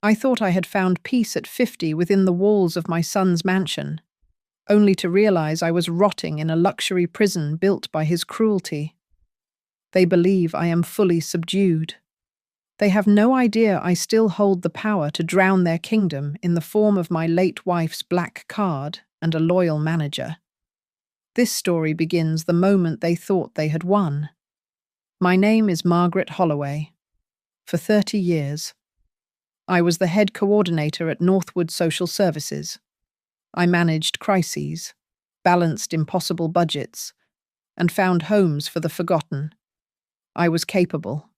I thought I had found peace at 50 within the walls of my son's mansion, only to realize I was rotting in a luxury prison built by his cruelty. They believe I am fully subdued. They have no idea I still hold the power to drown their kingdom in the form of my late wife's black card and a loyal manager. This story begins the moment they thought they had won. My name is Margaret Holloway. For 30 years, I was the head coordinator at Northwood Social Services. I managed crises, balanced impossible budgets, and found homes for the forgotten. I was capable.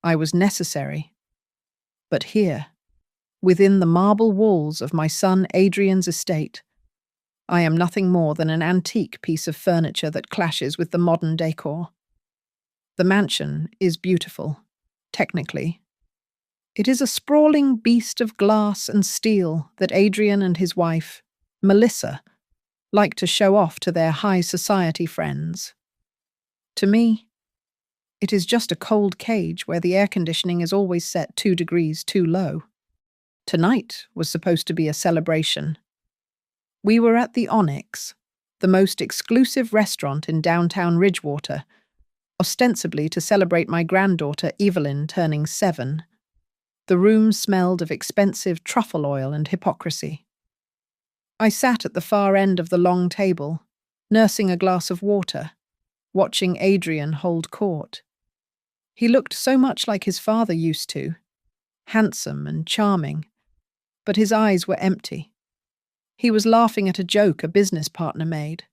I was necessary. But here, within the marble walls of my son Adrian's estate, I am nothing more than an antique piece of furniture that clashes with the modern decor. The mansion is beautiful, technically. It is a sprawling beast of glass and steel that Adrian and his wife, Melissa, like to show off to their high society friends. To me, it is just a cold cage where the air conditioning is always set 2 degrees too low. Tonight was supposed to be a celebration. We were at the Onyx, the most exclusive restaurant in downtown Ridgewater, ostensibly to celebrate my granddaughter Evelyn turning 7. The room smelled of expensive truffle oil and hypocrisy. I sat at the far end of the long table, nursing a glass of water, watching Adrian hold court. He looked so much like his father used to, handsome and charming, but his eyes were empty. He was laughing at a joke a business partner made,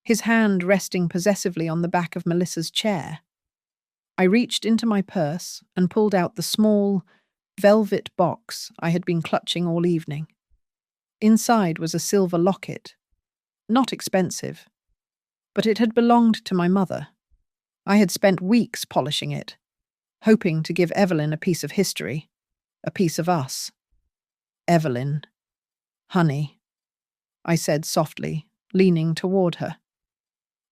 his hand resting possessively on the back of Melissa's chair. I reached into my purse and pulled out the small, velvet box I had been clutching all evening. Inside was a silver locket, not expensive, but it had belonged to my mother. I had spent weeks polishing it, hoping to give Evelyn a piece of history, a piece of us. Evelyn, honey, I said softly, leaning toward her.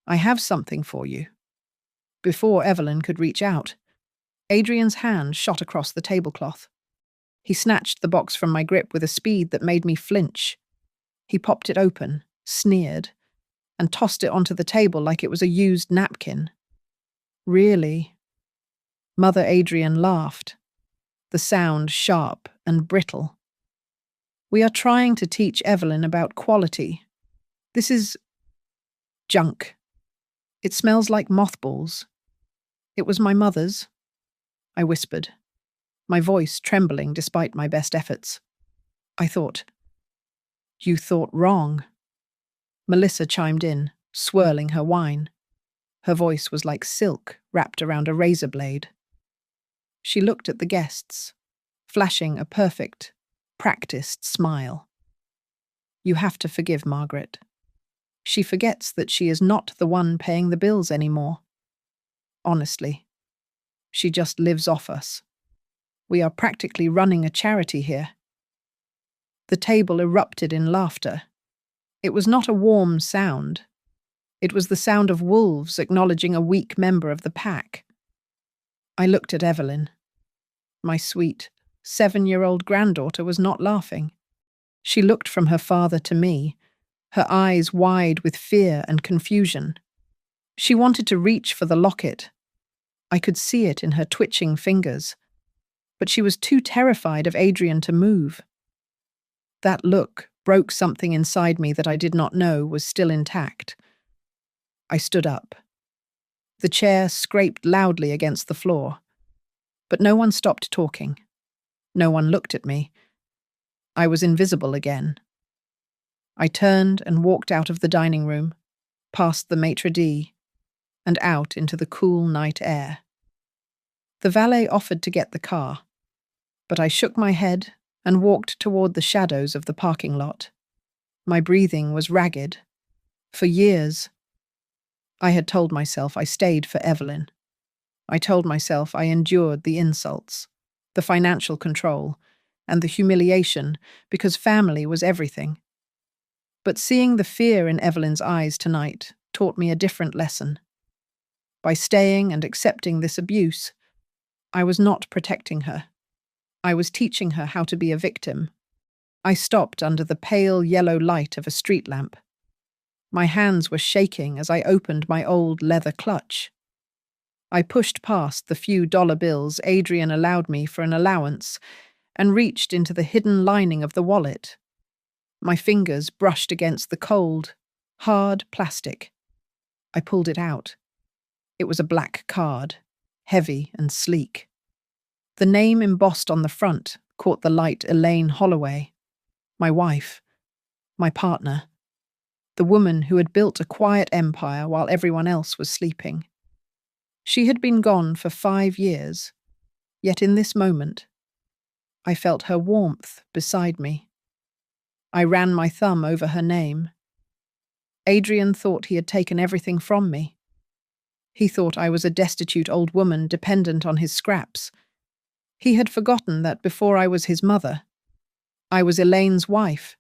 I have something for you. Before Evelyn could reach out, Adrian's hand shot across the tablecloth. He snatched the box from my grip with a speed that made me flinch. He popped it open, sneered, and tossed it onto the table like it was a used napkin. Really? Mother Adrian laughed, the sound sharp and brittle. We are trying to teach Evelyn about quality. This is junk. It smells like mothballs. It was my mother's, I whispered, my voice trembling despite my best efforts. I thought. You thought wrong. Melissa chimed in, swirling her wine. Her voice was like silk wrapped around a razor blade. She looked at the guests, flashing a perfect, practiced smile. You have to forgive Margaret. She forgets that she is not the one paying the bills anymore. Honestly, she just lives off us. We are practically running a charity here. The table erupted in laughter. It was not a warm sound. It was the sound of wolves acknowledging a weak member of the pack. I looked at Evelyn. My sweet, 7-year-old granddaughter was not laughing. She looked from her father to me, her eyes wide with fear and confusion. She wanted to reach for the locket. I could see it in her twitching fingers, but she was too terrified of Adrian to move. That look broke something inside me that I did not know was still intact. I stood up. The chair scraped loudly against the floor, but no one stopped talking. No one looked at me. I was invisible again. I turned and walked out of the dining room, past the maitre d', and out into the cool night air. The valet offered to get the car, but I shook my head and walked toward the shadows of the parking lot. My breathing was ragged. For years, I had told myself I stayed for Evelyn. I told myself I endured the insults, the financial control, and the humiliation because family was everything. But seeing the fear in Evelyn's eyes tonight taught me a different lesson. By staying and accepting this abuse, I was not protecting her. I was teaching her how to be a victim. I stopped under the pale yellow light of a street lamp. My hands were shaking as I opened my old leather clutch. I pushed past the few dollar bills Adrian allowed me for an allowance and reached into the hidden lining of the wallet. My fingers brushed against the cold, hard plastic. I pulled it out. It was a black card, heavy and sleek. The name embossed on the front caught the light. Elaine Holloway, my wife, my partner, the woman who had built a quiet empire while everyone else was sleeping. She had been gone for 5 years, yet in this moment, I felt her warmth beside me. I ran my thumb over her name. Adrian thought he had taken everything from me. He thought I was a destitute old woman dependent on his scraps. He had forgotten that before I was his mother, I was Elaine's wife,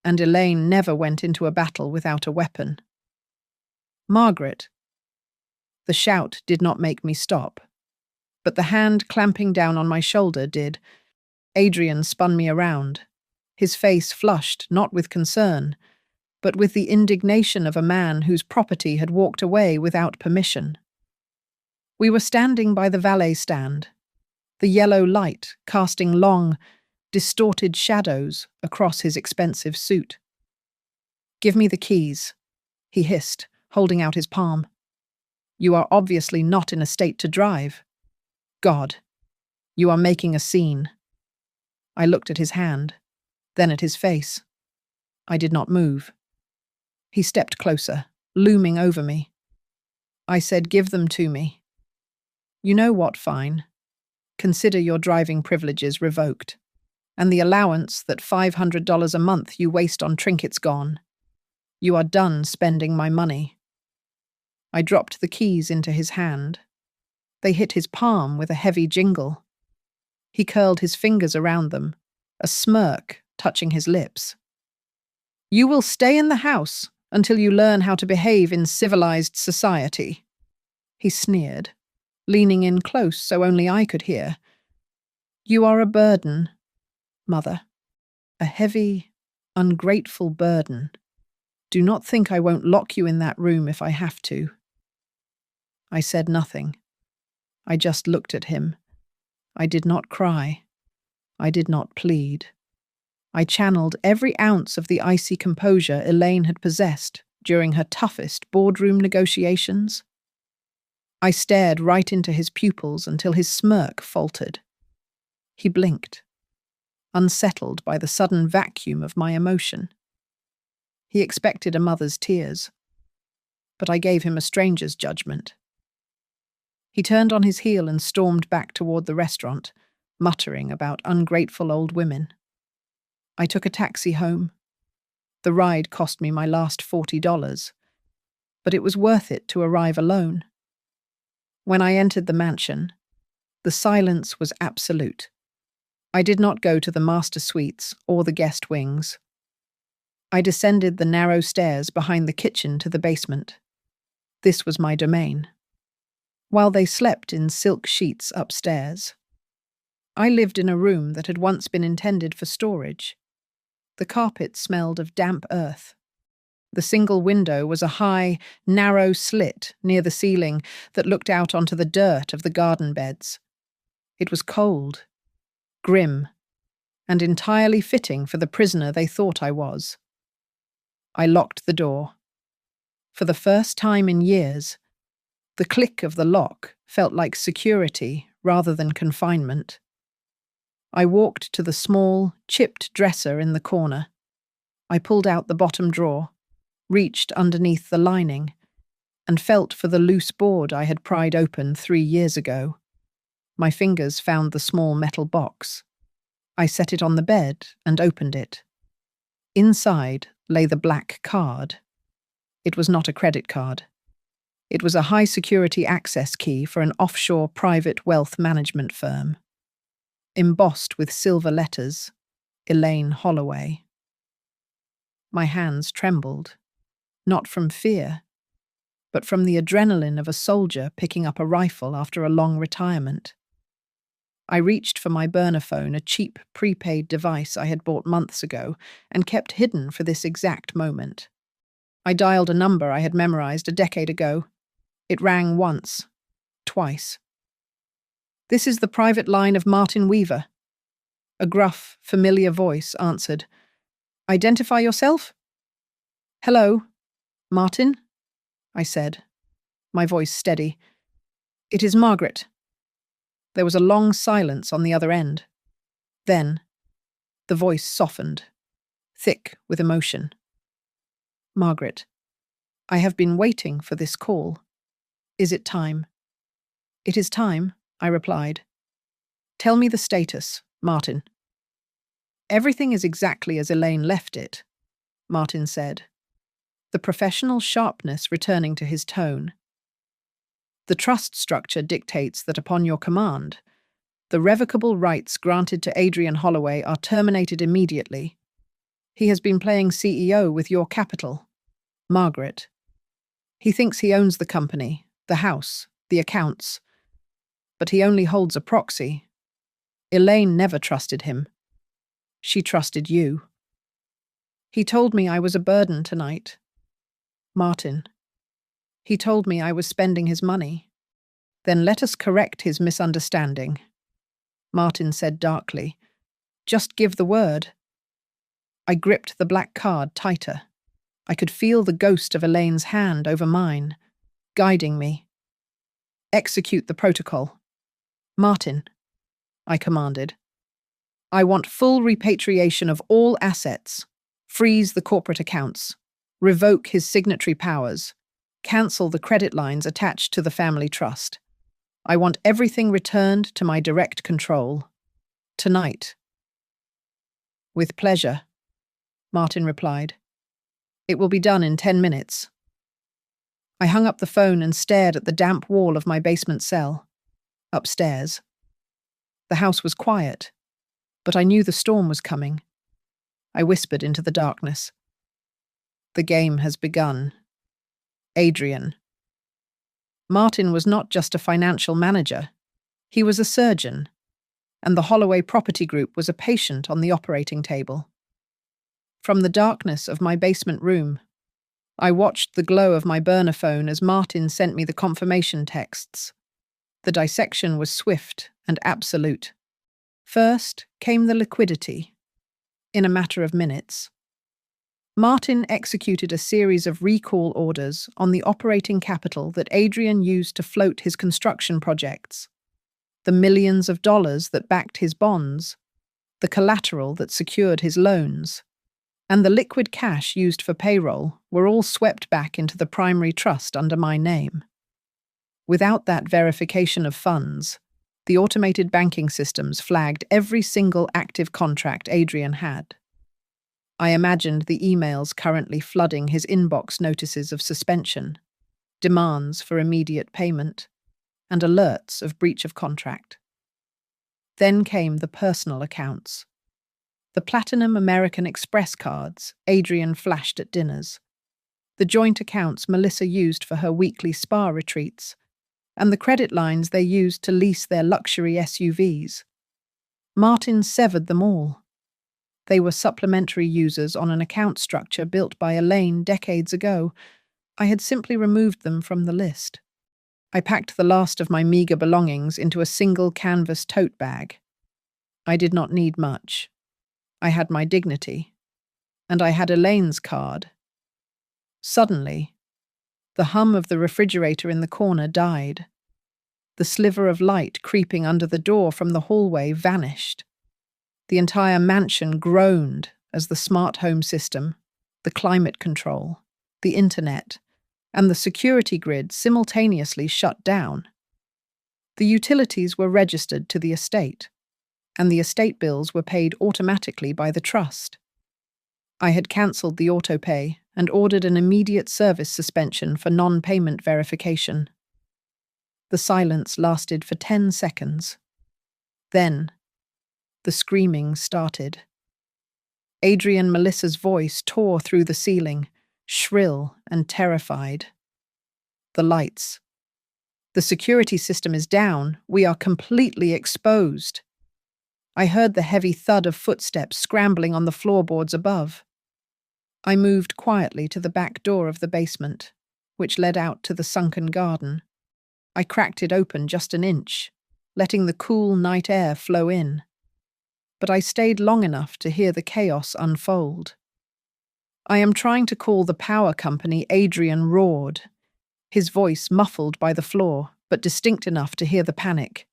and Elaine never went into a battle without a weapon. Margaret. The shout did not make me stop, but the hand clamping down on my shoulder did. Adrian spun me around, his face flushed not with concern, but with the indignation of a man whose property had walked away without permission. We were standing by the valet stand, the yellow light casting long, distorted shadows across his expensive suit. "Give me the keys," he hissed, holding out his palm. "You are obviously not in a state to drive. God, you are making a scene." I looked at his hand, then at his face. I did not move. He stepped closer, looming over me. I said, "Give them to me." "You know what, fine. Consider your driving privileges revoked, and the allowance that $500 a month you waste on trinkets gone. You are done spending my money." I dropped the keys into his hand. They hit his palm with a heavy jingle. He curled his fingers around them, a smirk touching his lips. "You will stay in the house until you learn how to behave in civilized society," he sneered, leaning in close so only I could hear. "You are a burden, Mother. A heavy, ungrateful burden. Do not think I won't lock you in that room if I have to." I said nothing. I just looked at him. I did not cry. I did not plead. I channeled every ounce of the icy composure Elaine had possessed during her toughest boardroom negotiations. I stared right into his pupils until his smirk faltered. He blinked, unsettled by the sudden vacuum of my emotion. He expected a mother's tears, but I gave him a stranger's judgment. He turned on his heel and stormed back toward the restaurant, muttering about ungrateful old women. I took a taxi home. The ride cost me my last $40, but it was worth it to arrive alone. When I entered the mansion, the silence was absolute. I did not go to the master suites or the guest wings. I descended the narrow stairs behind the kitchen to the basement. This was my domain. While they slept in silk sheets upstairs, I lived in a room that had once been intended for storage. The carpet smelled of damp earth. The single window was a high, narrow slit near the ceiling that looked out onto the dirt of the garden beds. It was cold, grim, and entirely fitting for the prisoner they thought I was. I locked the door. For the first time in years, the click of the lock felt like security rather than confinement. I walked to the small, chipped dresser in the corner. I pulled out the bottom drawer, reached underneath the lining, and felt for the loose board I had pried open 3 years ago. My fingers found the small metal box. I set it on the bed and opened it. Inside lay the black card. It was not a credit card. It was a high-security access key for an offshore private wealth management firm. Embossed with silver letters, Elaine Holloway. My hands trembled, not from fear, but from the adrenaline of a soldier picking up a rifle after a long retirement. I reached for my burner phone, a cheap prepaid device I had bought months ago and kept hidden for this exact moment. I dialed a number I had memorized a decade ago. It rang once, twice. "This is the private line of Martin Weaver." A gruff, familiar voice answered. "Identify yourself?" "Hello, Martin," I said, my voice steady. "It is Margaret." There was a long silence on the other end. Then, the voice softened, thick with emotion. "Margaret, I have been waiting for this call. Is it time?" "It is time," I replied. "Tell me the status, Martin." "Everything is exactly as Elaine left it," Martin said, the professional sharpness returning to his tone. "The trust structure dictates that upon your command, the revocable rights granted to Adrian Holloway are terminated immediately. He has been playing CEO with your capital, Margaret. He thinks he owns the company, the house, the accounts. But he only holds a proxy. Elaine never trusted him. She trusted you. He told me I was a burden tonight. Martin. He told me I was spending his money. Then let us correct his misunderstanding." Martin said darkly. "Just give the word." I gripped the black card tighter. I could feel the ghost of Elaine's hand over mine, guiding me. "Execute the protocol." "Martin," I commanded. "I want full repatriation of all assets. Freeze the corporate accounts. Revoke his signatory powers. Cancel the credit lines attached to the family trust. I want everything returned to my direct control. Tonight." "With pleasure," Martin replied. "It will be done in 10 minutes. I hung up the phone and stared at the damp wall of my basement cell. Upstairs. The house was quiet, but I knew the storm was coming. I whispered into the darkness. "The game has begun. Adrian." Martin was not just a financial manager. He was a surgeon, and the Holloway Property Group was a patient on the operating table. From the darkness of my basement room, I watched the glow of my burner phone as Martin sent me the confirmation texts. The dissection was swift and absolute. First came the liquidity. In a matter of minutes, Martin executed a series of recall orders on the operating capital that Adrian used to float his construction projects. The millions of dollars that backed his bonds, the collateral that secured his loans, and the liquid cash used for payroll were all swept back into the primary trust under my name. Without that verification of funds, the automated banking systems flagged every single active contract Adrian had. I imagined the emails currently flooding his inbox, notices of suspension, demands for immediate payment, and alerts of breach of contract. Then came the personal accounts. The platinum American Express cards Adrian flashed at dinners, the joint accounts Melissa used for her weekly spa retreats, and the credit lines they used to lease their luxury SUVs. Martin severed them all. They were supplementary users on an account structure built by Elaine decades ago. I had simply removed them from the list. I packed the last of my meager belongings into a single canvas tote bag. I did not need much. I had my dignity, and I had Elaine's card. Suddenly, the hum of the refrigerator in the corner died. The sliver of light creeping under the door from the hallway vanished. The entire mansion groaned as the smart home system, the climate control, the internet, and the security grid simultaneously shut down. The utilities were registered to the estate, and the estate bills were paid automatically by the trust. I had cancelled the autopay and ordered an immediate service suspension for non-payment verification. The silence lasted for 10 seconds. Then, the screaming started. Adrian Melissa's voice tore through the ceiling, shrill and terrified. The lights, The security system is down. We are completely exposed. I heard the heavy thud of footsteps scrambling on the floorboards above. I moved quietly to the back door of the basement, which led out to the sunken garden. I cracked it open just an inch, letting the cool night air flow in. But I stayed long enough to hear the chaos unfold. "I am trying to call the power company," Adrian roared, his voice muffled by the floor, but distinct enough to hear the panic.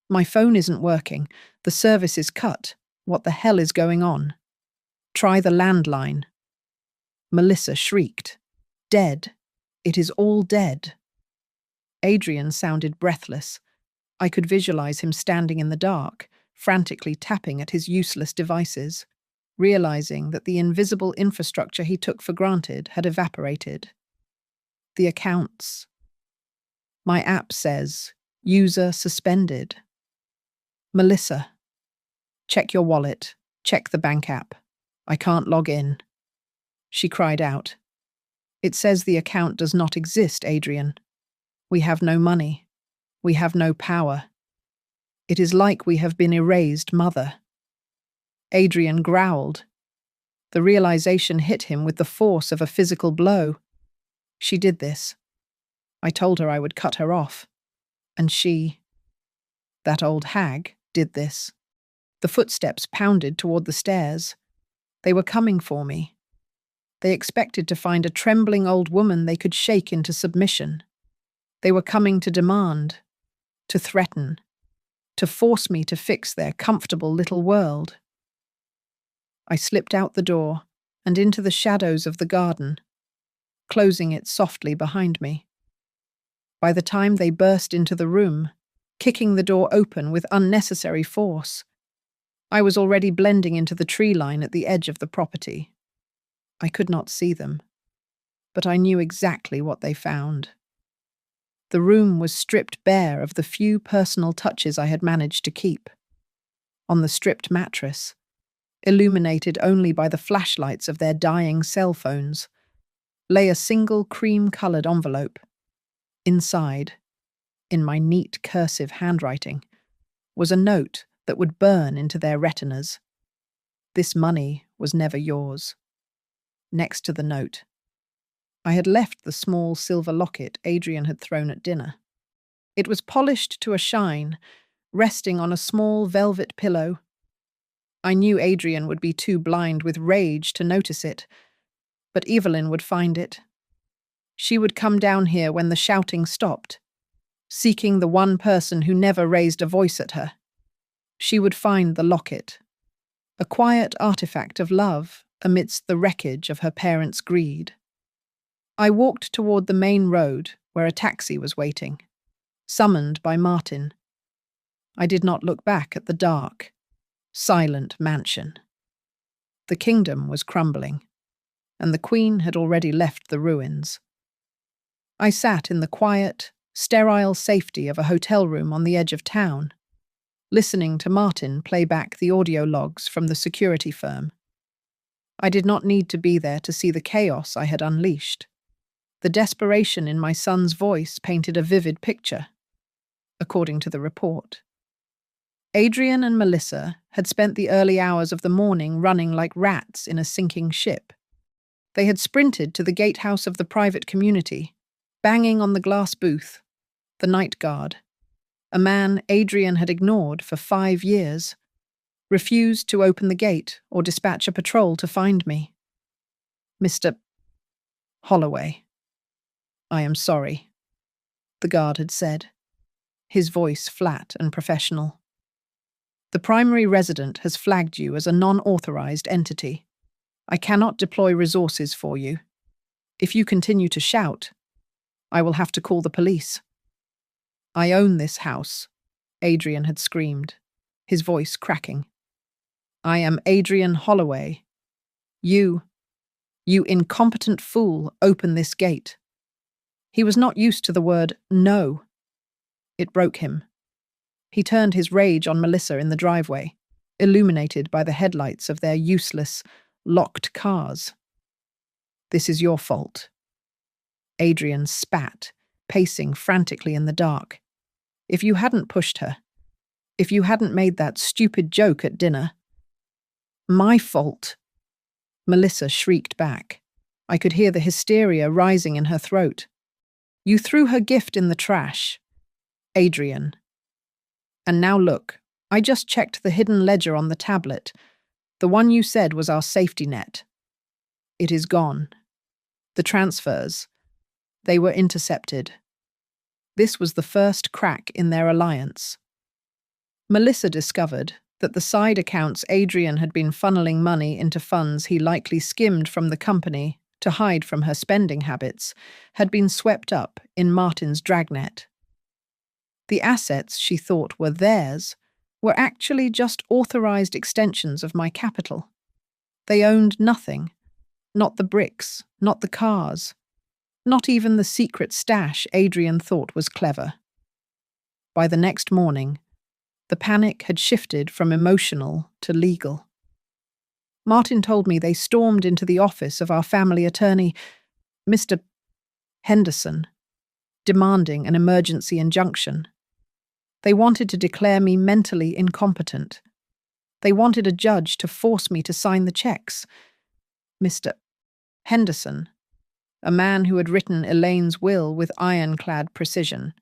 "My phone isn't working. The service is cut. What the hell is going on? Try the landline." Melissa shrieked. "Dead. It is all dead." Adrian sounded breathless. I could visualize him standing in the dark, frantically tapping at his useless devices, realizing that the invisible infrastructure he took for granted had evaporated. The accounts. My app says, "User suspended." "Melissa, check your wallet. Check the bank app. I can't log in." She cried out. "It says the account does not exist, Adrian. We have no money. We have no power. It is like we have been erased, Mother." Adrian growled. The realization hit him with the force of a physical blow. She did this. I told her I would cut her off. And she, that old hag, did this. The footsteps pounded toward the stairs. They were coming for me. They expected to find a trembling old woman they could shake into submission. They were coming to demand, to threaten, to force me to fix their comfortable little world. I slipped out the door and into the shadows of the garden, closing it softly behind me. By the time they burst into the room, kicking the door open with unnecessary force, I was already blending into the tree line at the edge of the property. I could not see them, but I knew exactly what they found. The room was stripped bare of the few personal touches I had managed to keep. On the stripped mattress, illuminated only by the flashlights of their dying cell phones, lay a single cream-coloured envelope. Inside, in my neat cursive handwriting, was a note that would burn into their retinas. "This money was never yours." Next to the note, I had left the small silver locket Adrian had thrown at dinner. It was polished to a shine, resting on a small velvet pillow. I knew Adrian would be too blind with rage to notice it, but Evelyn would find it. She would come down here when the shouting stopped, seeking the one person who never raised a voice at her. She would find the locket, a quiet artifact of love amidst the wreckage of her parents' greed. I walked toward the main road where a taxi was waiting, summoned by Martin. I did not look back at the dark, silent mansion. The kingdom was crumbling, and the Queen had already left the ruins. I sat in the quiet, sterile safety of a hotel room on the edge of town, listening to Martin play back the audio logs from the security firm. I did not need to be there to see the chaos I had unleashed. The desperation in my son's voice painted a vivid picture, according to the report. Adrian and Melissa had spent the early hours of the morning running like rats in a sinking ship. They had sprinted to the gatehouse of the private community, banging on the glass booth, the night guard, a man Adrian had ignored for 5 years, refused to open the gate or dispatch a patrol to find me. "Mr. Holloway, I am sorry," the guard had said, his voice flat and professional. "The primary resident has flagged you as a non-authorized entity. I cannot deploy resources for you. If you continue to shout, I will have to call the police." "I own this house," Adrian had screamed, his voice cracking. "I am Adrian Holloway. You incompetent fool, open this gate." He was not used to the word no. It broke him. He turned his rage on Melissa in the driveway, illuminated by the headlights of their useless, locked cars. "This is your fault." Adrian spat, pacing frantically in the dark. If you hadn't pushed her, if you hadn't made that stupid joke at dinner. My fault, Melissa shrieked back. I could hear the hysteria rising in her throat. You threw her gift in the trash. Adrian. And now look, I just checked the hidden ledger on the tablet. The one you said was our safety net. It is gone. The transfers. They were intercepted. This was the first crack in their alliance. Melissa discovered that the side accounts Adrian had been funneling money into funds he likely skimmed from the company to hide from her spending habits had been swept up in Martin's dragnet. The assets she thought were theirs were actually just authorized extensions of my capital. They owned nothing, not the bricks, not the cars, not even the secret stash Adrian thought was clever. By the next morning, the panic had shifted from emotional to legal. Martin told me they stormed into the office of our family attorney, Mr. Henderson, demanding an emergency injunction. They wanted to declare me mentally incompetent. They wanted a judge to force me to sign the checks. Mr. Henderson, a man who had written Elaine's will with ironclad precision,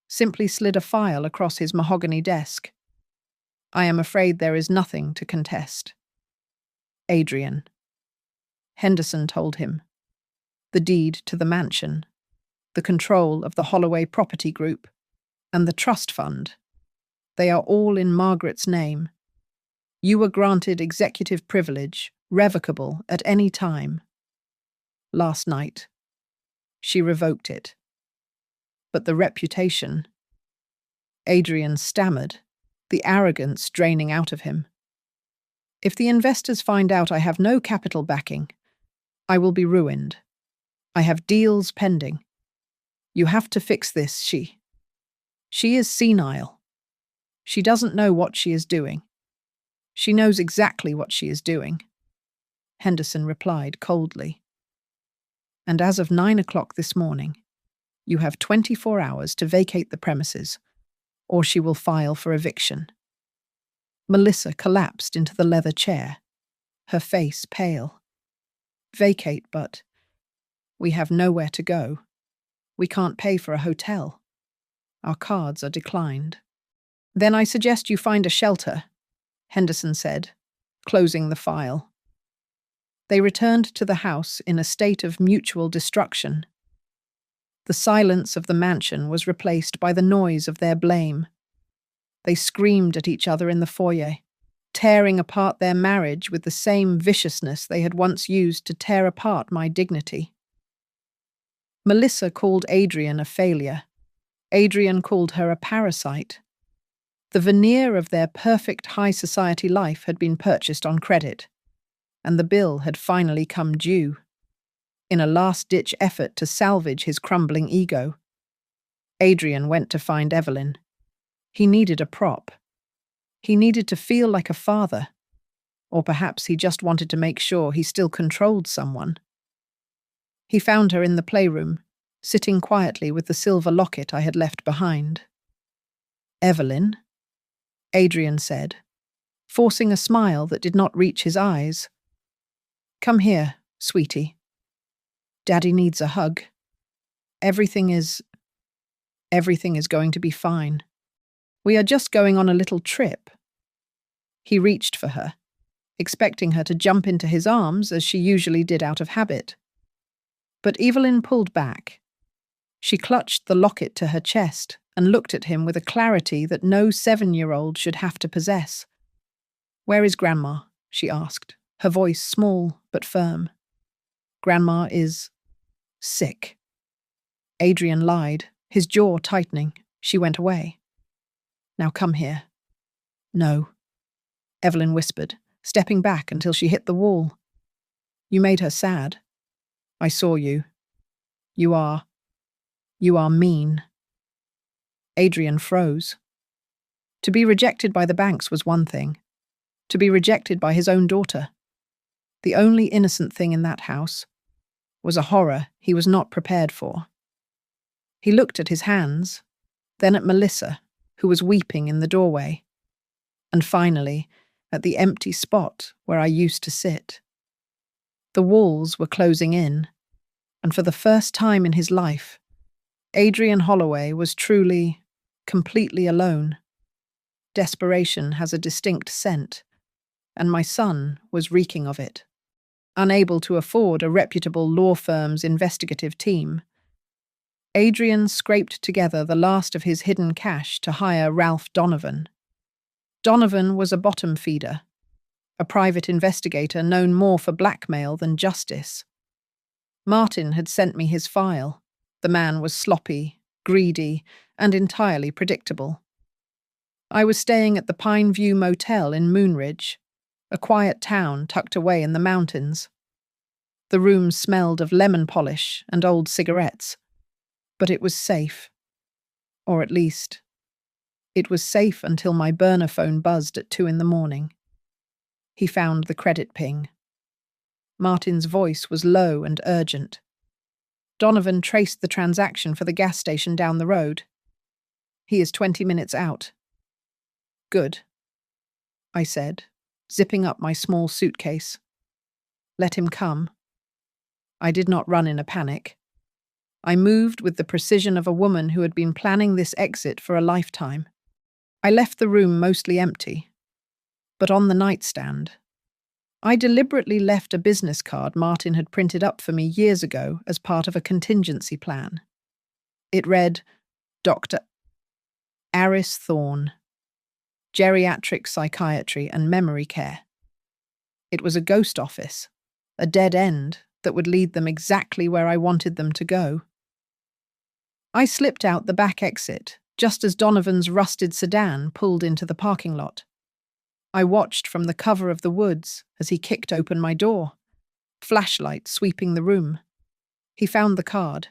simply slid a file across his mahogany desk. I am afraid there is nothing to contest. Adrian. Henderson told him. The deed to the mansion, the control of the Holloway Property Group, and the trust fund. They are all in Margaret's name. You were granted executive privilege, revocable at any time. Last night, she revoked it. But the reputation. Adrian stammered, the arrogance draining out of him. If the investors find out I have no capital backing, I will be ruined. I have deals pending. You have to fix this, she. She is senile. She doesn't know what she is doing. She knows exactly what she is doing, Henderson replied coldly. And as of 9 o'clock this morning, you have 24 hours to vacate the premises, or she will file for eviction. Melissa collapsed into the leather chair, her face pale. Vacate, but we have nowhere to go. We can't pay for a hotel. Our cards are declined. Then I suggest you find a shelter, Henderson said, closing the file. They returned to the house in a state of mutual destruction. The silence of the mansion was replaced by the noise of their blame. They screamed at each other in the foyer, tearing apart their marriage with the same viciousness they had once used to tear apart my dignity. Melissa called Adrian a failure. Adrian called her a parasite. The veneer of their perfect high society life had been purchased on credit, and the bill had finally come due. In a last-ditch effort to salvage his crumbling ego, Adrian went to find Evelyn. He needed a prop. He needed to feel like a father, or perhaps he just wanted to make sure he still controlled someone. He found her in the playroom, sitting quietly with the silver locket I had left behind. Evelyn, Adrian said, forcing a smile that did not reach his eyes. Come here, sweetie. Daddy needs a hug. Everything is going to be fine. We are just going on a little trip. He reached for her, expecting her to jump into his arms as she usually did out of habit. But Evelyn pulled back. She clutched the locket to her chest and looked at him with a clarity that no 7-year-old should have to possess. Where is Grandma? She asked, her voice small but firm. Grandma is sick. Adrian lied, his jaw tightening. She went away. Now come here. No, Evelyn whispered, stepping back until she hit the wall. You made her sad. I saw you. You are mean. Adrian froze. To be rejected by the banks was one thing. To be rejected by his own daughter. The only innocent thing in that house was a horror he was not prepared for. He looked at his hands, then at Melissa, who was weeping in the doorway, and finally at the empty spot where I used to sit. The walls were closing in, and for the first time in his life, Adrian Holloway was truly, completely alone. Desperation has a distinct scent, and my son was reeking of it. Unable to afford a reputable law firm's investigative team, Adrian scraped together the last of his hidden cash to hire Ralph Donovan. Donovan was a bottom feeder, a private investigator known more for blackmail than justice. Martin had sent me his file. The man was sloppy, greedy, and entirely predictable. I was staying at the Pine View Motel in Moonridge, a quiet town tucked away in the mountains. The room smelled of lemon polish and old cigarettes, but it was safe. Or at least, it was safe until my burner phone buzzed at 2 a.m. He found the credit ping. Martin's voice was low and urgent. Donovan traced the transaction for the gas station down the road. He is 20 minutes out. Good, I said, zipping up my small suitcase. Let him come. I did not run in a panic. I moved with the precision of a woman who had been planning this exit for a lifetime. I left the room mostly empty, but on the nightstand, I deliberately left a business card Martin had printed up for me years ago as part of a contingency plan. It read, Dr. Aris Thorne, Geriatric Psychiatry and Memory Care. It was a ghost office, a dead end that would lead them exactly where I wanted them to go. I slipped out the back exit just as Donovan's rusted sedan pulled into the parking lot. I watched from the cover of the woods as he kicked open my door, flashlight sweeping the room. He found the card.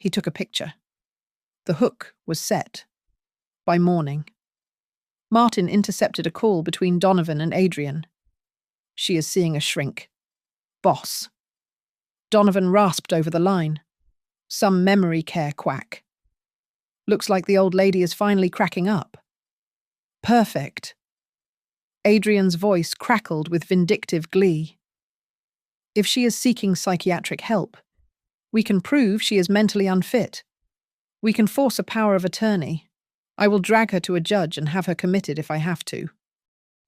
He took a picture. The hook was set. By morning, Martin intercepted a call between Donovan and Adrian. She is seeing a shrink. Boss. Donovan rasped over the line. Some memory care quack. Looks like the old lady is finally cracking up. Perfect. Adrian's voice crackled with vindictive glee. If she is seeking psychiatric help, we can prove she is mentally unfit. We can force a power of attorney. I will drag her to a judge and have her committed if I have to.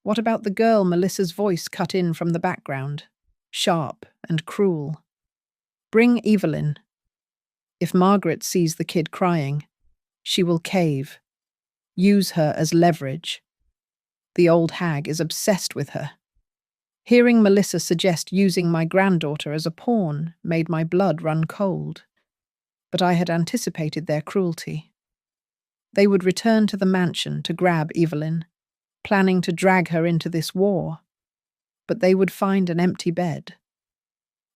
What about the girl Melissa's voice cut in from the background? Sharp and cruel. Bring Evelyn. If Margaret sees the kid crying, she will cave. Use her as leverage. The old hag is obsessed with her. Hearing Melissa suggest using my granddaughter as a pawn made my blood run cold. But I had anticipated their cruelty. They would return to the mansion to grab Evelyn, planning to drag her into this war. But they would find an empty bed.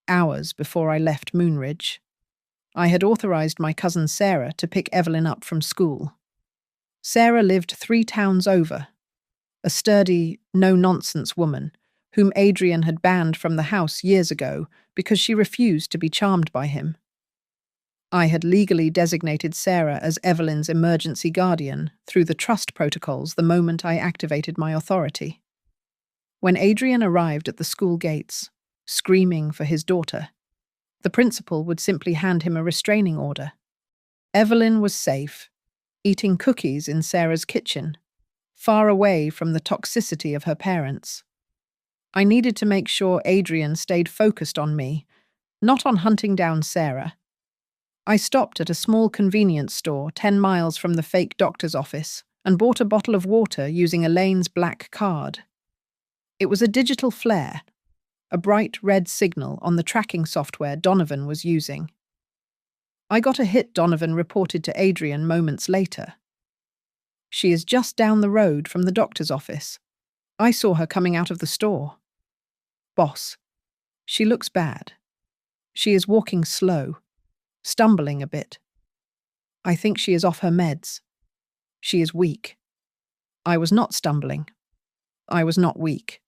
Hours before I left Moonridge, I had authorized my cousin Sarah to pick Evelyn up from school. Sarah lived 3 towns over, a sturdy, no-nonsense woman whom Adrian had banned from the house years ago because she refused to be charmed by him. I had legally designated Sarah as Evelyn's emergency guardian through the trust protocols the moment I activated my authority. When Adrian arrived at the school gates, screaming for his daughter, the principal would simply hand him a restraining order. Evelyn was safe, eating cookies in Sarah's kitchen, far away from the toxicity of her parents. I needed to make sure Adrian stayed focused on me, not on hunting down Sarah. I stopped at a small convenience store 10 miles from the fake doctor's office and bought a bottle of water using Elaine's black card. It was a digital flare, a bright red signal on the tracking software Donovan was using. I got a hit Donovan reported to Adrian moments later. She is just down the road from the doctor's office. I saw her coming out of the store. Boss, she looks bad. She is walking slow, stumbling a bit. I think she is off her meds. She is weak. I was not stumbling. I was not weak.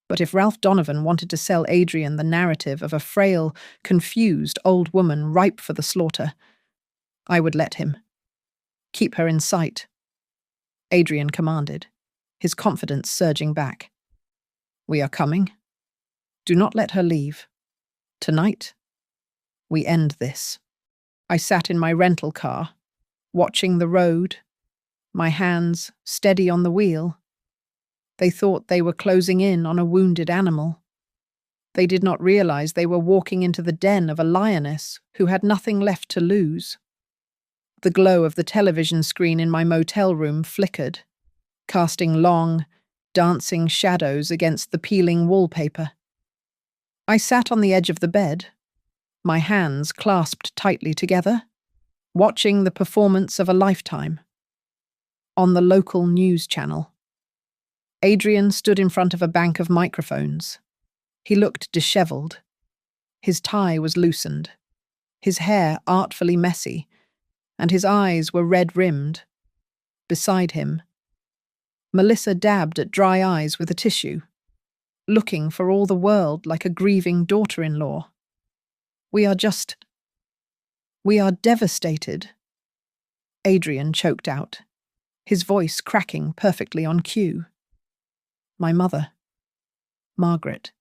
But if Ralph Donovan wanted to sell Adrian the narrative of a frail, confused old woman ripe for the slaughter, I would let him. Keep her in sight, Adrian commanded, his confidence surging back. We are coming. Do not let her leave. Tonight, we end this. I sat in my rental car, watching the road, my hands steady on the wheel. They thought they were closing in on a wounded animal. They did not realize they were walking into the den of a lioness who had nothing left to lose. The glow of the television screen in my motel room flickered, casting long, dancing shadows against the peeling wallpaper. I sat on the edge of the bed, my hands clasped tightly together, watching the performance of a lifetime. On the local news channel, Adrian stood in front of a bank of microphones. He looked disheveled. His tie was loosened, his hair artfully messy, and his eyes were red-rimmed. Beside him, Melissa dabbed at dry eyes with a tissue, looking for all the world like a grieving daughter-in-law. We are devastated, Adrian choked out, his voice cracking perfectly on cue. My mother, Margaret,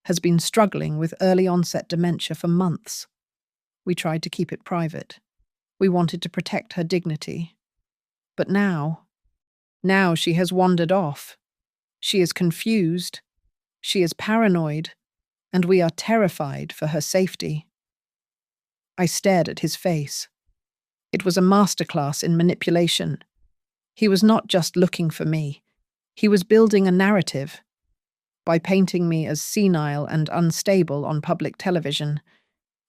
has been struggling with early-onset dementia for months. We tried to keep it private. We wanted to protect her dignity. But now she has wandered off. She is confused. She is paranoid. And we are terrified for her safety. I stared at his face. It was a masterclass in manipulation. He was not just looking for me. He was building a narrative. By painting me as senile and unstable on public television,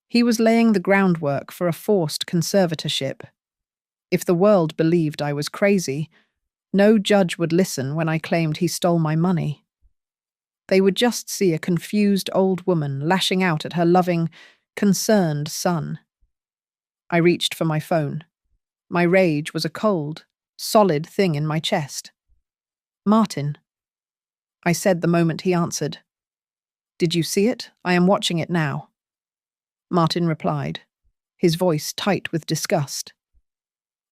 he was laying the groundwork for a forced conservatorship. If the world believed I was crazy, no judge would listen when I claimed he stole my money. They would just see a confused old woman lashing out at her loving, concerned son. I reached for my phone. My rage was a cold, solid thing in my chest. Martin, I said the moment he answered. Did you see it? I am watching it now. Martin replied, his voice tight with disgust.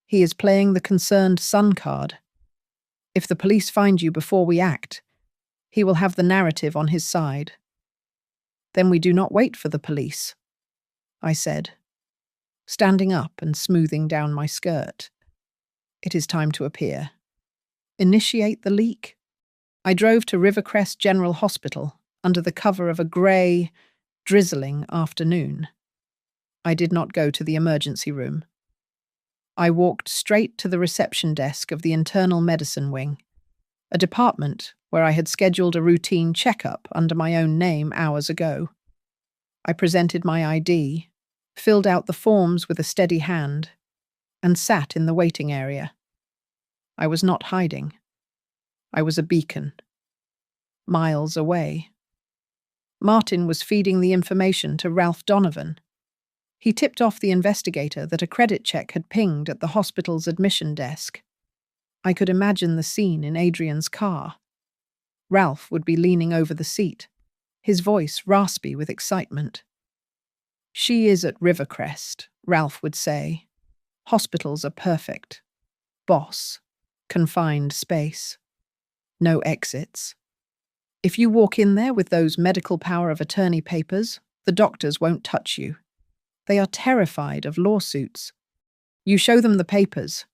He is playing the concerned son card. If the police find you before we act, he will have the narrative on his side. Then we do not wait for the police, I said, standing up and smoothing down my skirt. It is time to appear. Initiate the leak. I drove to Rivercrest General Hospital under the cover of a grey, drizzling afternoon. I did not go to the emergency room. I walked straight to the reception desk of the internal medicine wing, a department where I had scheduled a routine checkup under my own name hours ago. I presented my ID, filled out the forms with a steady hand, and sat in the waiting area. I was not hiding. I was a beacon. Miles away. Martin was feeding the information to Ralph Donovan. He tipped off the investigator that a credit check had pinged at the hospital's admission desk. I could imagine the scene in Adrian's car. Ralph would be leaning over the seat, his voice raspy with excitement. She is at Rivercrest, Ralph would say. Hospitals are perfect. Boss. Confined space. No exits. If you walk in there with those medical power of attorney papers, the doctors won't touch you. They are terrified of lawsuits. You show them the papers.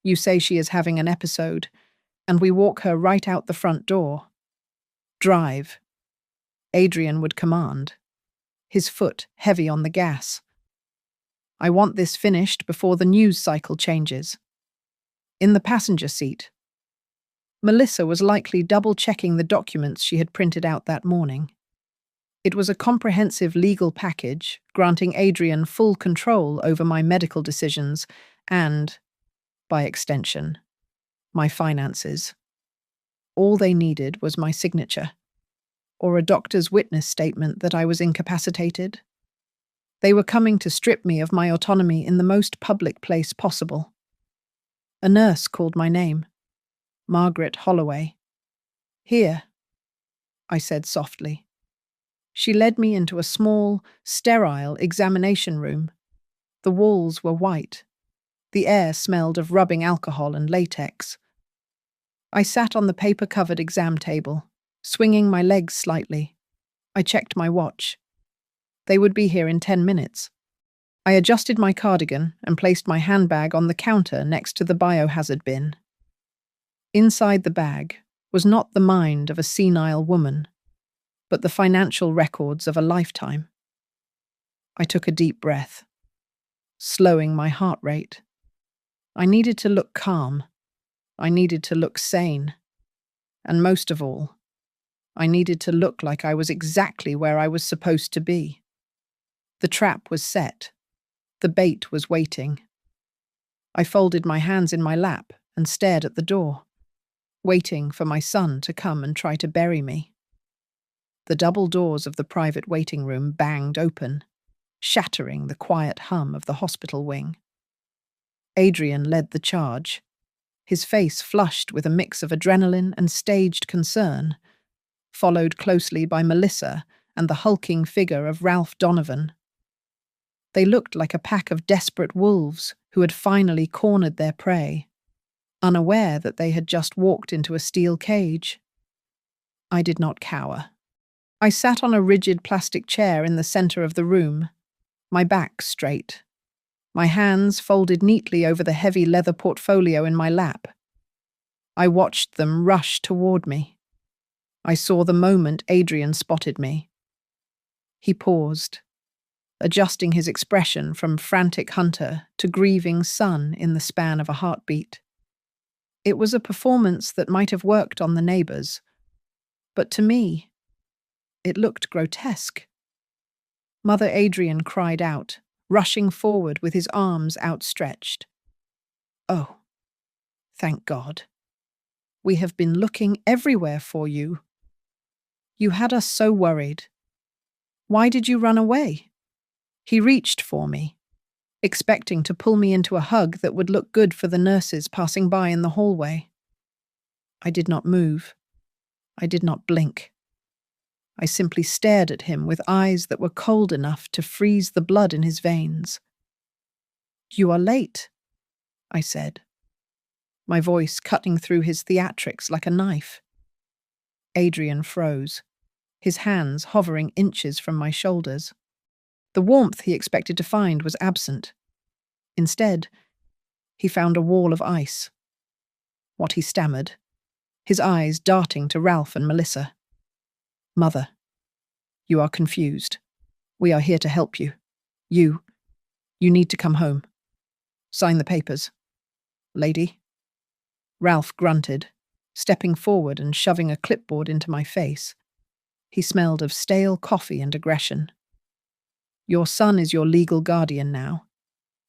You say she is having an episode, and we walk her right out the front door. Drive. Adrian would command, his foot heavy on the gas. I want this finished before the news cycle changes. In the passenger seat, Melissa was likely double-checking the documents she had printed out that morning. It was a comprehensive legal package granting Adrian full control over my medical decisions and, by extension, my finances. All they needed was my signature, or a doctor's witness statement that I was incapacitated. They were coming to strip me of my autonomy in the most public place possible. A nurse called my name. Margaret Holloway. Here, I said softly. She led me into a small, sterile examination room. The walls were white. The air smelled of rubbing alcohol and latex. I sat on the paper-covered exam table, swinging my legs slightly. I checked my watch. They would be here in 10 minutes. I adjusted my cardigan and placed my handbag on the counter next to the biohazard bin. Inside the bag was not the mind of a senile woman, but the financial records of a lifetime. I took a deep breath, slowing my heart rate. I needed to look calm. I needed to look sane. And most of all, I needed to look like I was exactly where I was supposed to be. The trap was set. The bait was waiting. I folded my hands in my lap and stared at the door, waiting for my son to come and try to bury me. The double doors of the private waiting room banged open, shattering the quiet hum of the hospital wing. Adrian led the charge, his face flushed with a mix of adrenaline and staged concern, followed closely by Melissa and the hulking figure of Ralph Donovan. They looked like a pack of desperate wolves who had finally cornered their prey, unaware that they had just walked into a steel cage. I did not cower. I sat on a rigid plastic chair in the center of the room, my back straight, my hands folded neatly over the heavy leather portfolio in my lap. I watched them rush toward me. I saw the moment Adrian spotted me. He paused, adjusting his expression from frantic hunter to grieving son in the span of a heartbeat. It was a performance that might have worked on the neighbors, but to me, it looked grotesque. Mother Adrian cried out, rushing forward with his arms outstretched. "Oh, thank God. We have been looking everywhere for you. You had us so worried. Why did you run away?" He reached for me, expecting to pull me into a hug that would look good for the nurses passing by in the hallway. I did not move. I did not blink. I simply stared at him with eyes that were cold enough to freeze the blood in his veins. "You are late," I said, my voice cutting through his theatrics like a knife. Adrian froze, his hands hovering inches from my shoulders. The warmth he expected to find was absent. Instead, he found a wall of ice. What he stammered, his eyes darting to Ralph and Melissa. "Mother, you are confused. We are here to help you. You need to come home. Sign the papers. Lady." Ralph grunted, stepping forward and shoving a clipboard into my face. He smelled of stale coffee and aggression. "Your son is your legal guardian now.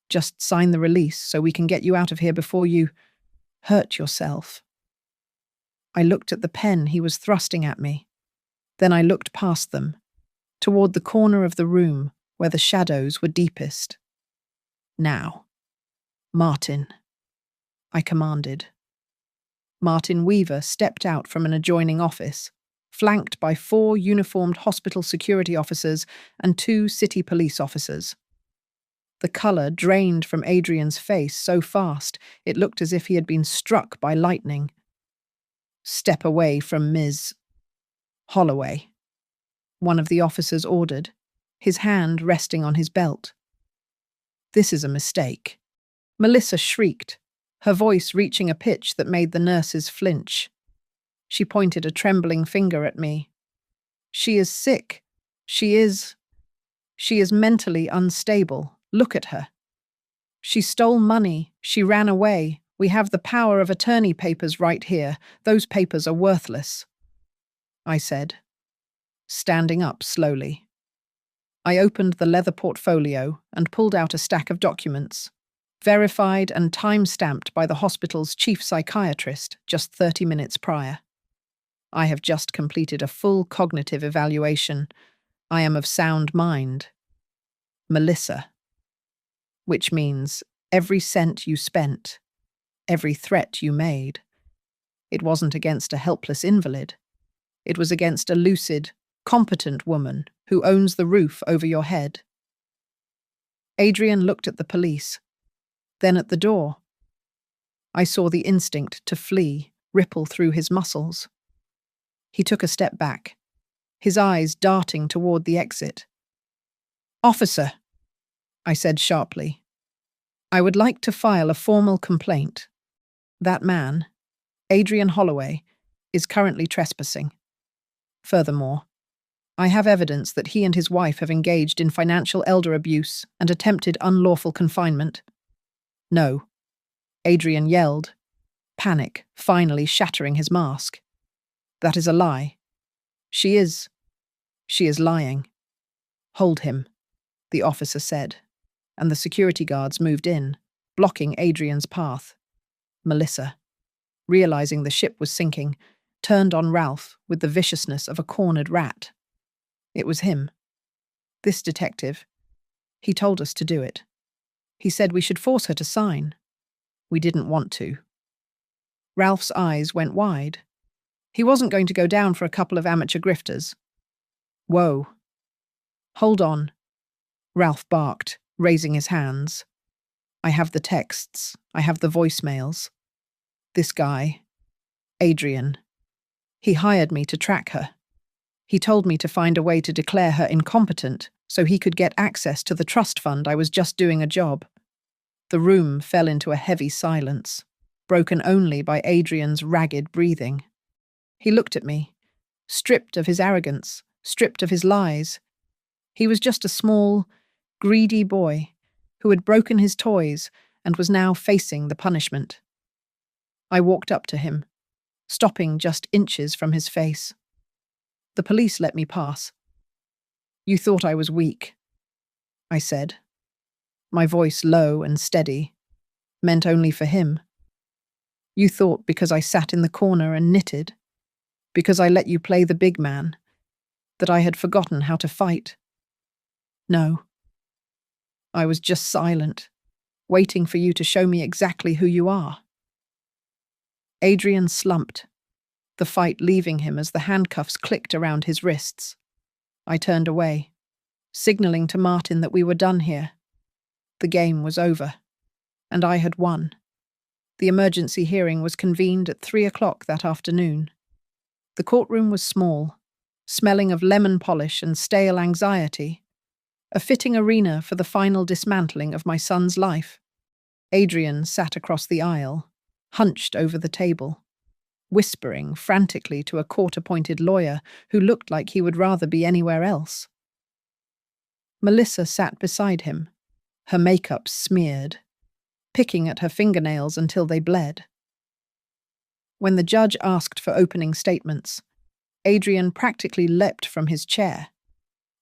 Just sign the release so we can get you out of here before you hurt yourself." I looked at the pen he was thrusting at me. Then I looked past them, toward the corner of the room where the shadows were deepest. "Now, Martin," I commanded. Martin Weaver stepped out from an adjoining office, flanked by 4 uniformed hospital security officers and 2 city police officers. The colour drained from Adrian's face so fast it looked as if he had been struck by lightning. "Step away from Ms. Holloway," one of the officers ordered, his hand resting on his belt. "This is a mistake." Melissa shrieked, her voice reaching a pitch that made the nurses flinch. She pointed a trembling finger at me. "She is sick. She is mentally unstable. Look at her. She stole money. She ran away. We have the power of attorney papers right here. Those papers are worthless," I said, standing up slowly. I opened the leather portfolio and pulled out a stack of documents, verified and time-stamped by the hospital's chief psychiatrist just 30 minutes prior. "I have just completed a full cognitive evaluation. I am of sound mind. Melissa. Which means every cent you spent, every threat you made. It wasn't against a helpless invalid. It was against a lucid, competent woman who owns the roof over your head." Adrian looked at the police, then at the door. I saw the instinct to flee ripple through his muscles. He took a step back, his eyes darting toward the exit. "Officer," I said sharply, "I would like to file a formal complaint. That man, Adrian Holloway, is currently trespassing. Furthermore, I have evidence that he and his wife have engaged in financial elder abuse and attempted unlawful confinement." "No," Adrian yelled, panic finally shattering his mask. "That is a lie. She is lying." "Hold him," the officer said, and the security guards moved in, blocking Adrian's path. Melissa, realizing the ship was sinking, turned on Ralph with the viciousness of a cornered rat. It was him. This detective. He told us to do it. He said we should force her to sign. We didn't want to. Ralph's eyes went wide. He wasn't going to go down for a couple of amateur grifters. "Whoa. Hold on," Ralph barked, raising his hands. "I have the texts. I have the voicemails. This guy, Adrian, he hired me to track her. He told me to find a way to declare her incompetent so he could get access to the trust fund I was just doing a job." The room fell into a heavy silence, broken only by Adrian's ragged breathing. He looked at me, stripped of his arrogance, stripped of his lies. He was just a small, greedy boy who had broken his toys and was now facing the punishment. I walked up to him, stopping just inches from his face. The police let me pass. "You thought I was weak," I said, my voice low and steady, meant only for him. "You thought because I sat in the corner and knitted, because I let you play the big man, that I had forgotten how to fight. No. I was just silent, waiting for you to show me exactly who you are." Adrian slumped, the fight leaving him as the handcuffs clicked around his wrists. I turned away, signaling to Martin that we were done here. The game was over, and I had won. The emergency hearing was convened at 3:00 that afternoon. The courtroom was small, smelling of lemon polish and stale anxiety, a fitting arena for the final dismantling of my son's life. Adrian sat across the aisle, hunched over the table, whispering frantically to a court-appointed lawyer who looked like he would rather be anywhere else. Melissa sat beside him, her makeup smeared, picking at her fingernails until they bled. When the judge asked for opening statements, Adrian practically leapt from his chair.